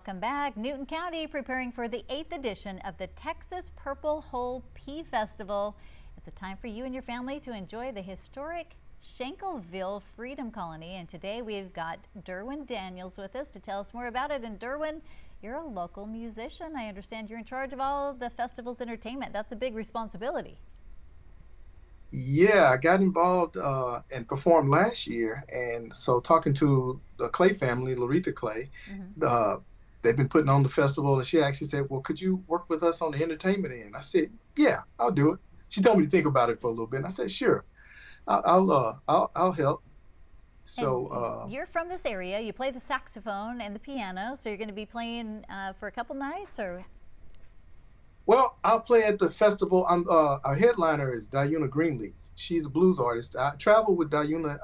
Welcome back. Newton County preparing for the 8th edition of the Texas Purple Hull Pea Festival. It's a time for you and your family to enjoy the historic Shinkleville Freedom Colony. And today we've got Derwin Daniels with us to tell us more about it. And Derwin, you're a local musician. I understand you're in charge of all the festival's entertainment. That's a big responsibility. Yeah, I got involved and performed last year. And so talking to the Clay family, Loretha Clay, they've been putting on the festival, and she actually said, well, could you work with us on the entertainment end? I said, yeah, I'll do it. She told me to think about it for a little bit, and I said, sure, I'll help. So you're from this area. You play the saxophone and the piano, so you're going to be playing for a couple nights, or? well, I'll play at the festival. Our headliner is Diana Greenleaf. She's a blues artist. I travel with Diana.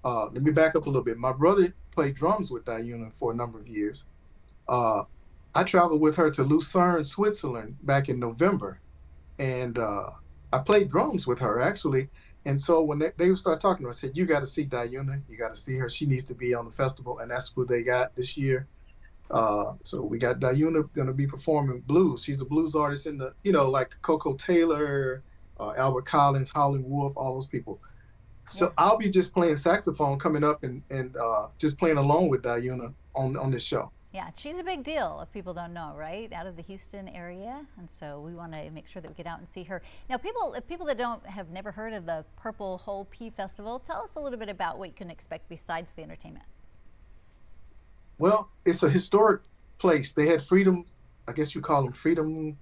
Let me back up a little bit. My brother played drums with Diana for a number of years. I traveled with her to Lucerne, Switzerland back in November, and I played drums with her actually. And so when they started talking to her, I said, you got to see Diana, you got to see her. She needs to be on the festival, and that's what they got this year. So we got Diana going to be performing blues. She's a blues artist in the, like Coco Taylor, Albert Collins, Howlin' Wolf, all those people. So I'll be just playing saxophone coming up and just playing along with Diana on this show. Yeah, she's a big deal if people don't know, right? Out of the Houston area, and so we want to make sure that we get out and see her. Now, people that have never heard of the Purple Hull Pea Festival, tell us a little bit about what you can expect besides the entertainment. Well, it's a historic place. They had freedom, I guess you call them freedom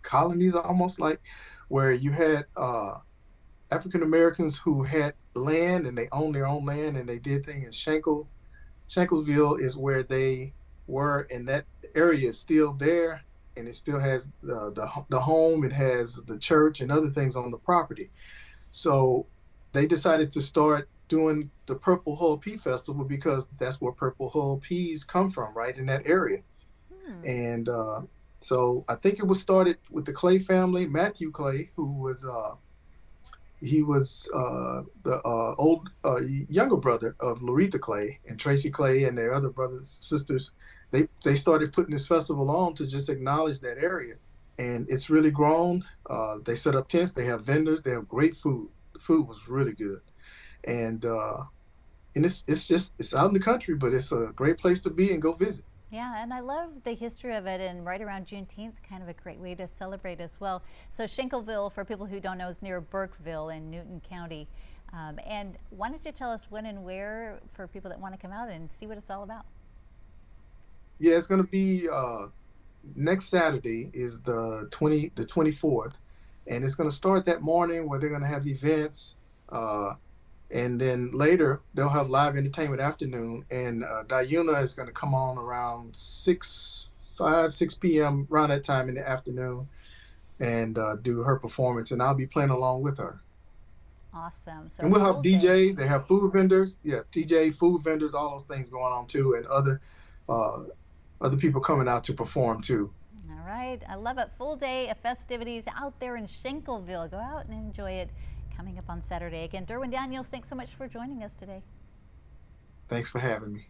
colonies, almost like, where you had African Americans who had land and they owned their own land and they did things in Shinkleville is where they were, and that area is still there, and it still has the home, it has the church and other things on the property. So they decided to start doing the Purple Hull Pea Festival because that's where Purple Hull peas come from, right in that area. And so I think it was started with the Clay family, Matthew Clay, who was he was the younger brother of Loretha Clay and Tracy Clay and their other brothers and sisters. They started putting this festival on to just acknowledge that area, and it's really grown. They set up tents, they have vendors, they have great food. The food was really good, and it's out in the country, but it's a great place to be and go visit. Yeah, and I love the history of it, and right around Juneteenth, kind of a great way to celebrate as well. So Shinkleville, for people who don't know, is near Burkeville in Newton County. And why don't you tell us when and where for people that want to come out and see what it's all about? Yeah, it's going to be next Saturday is the 24th, and it's going to start that morning where they're going to have events. And then later they'll have live entertainment afternoon, and Diana is going to come on around 6 p.m. around that time in the afternoon and do her performance, and I'll be playing along with her. Awesome. So and we'll have DJ, they have food vendors, DJ, food vendors, all those things going on too, and other people coming out to perform too. All right, I love it. Full day of festivities out there in Shinkleville. Go out and enjoy it. Coming up on Saturday. Again, Derwin Daniels, thanks so much for joining us today. Thanks for having me.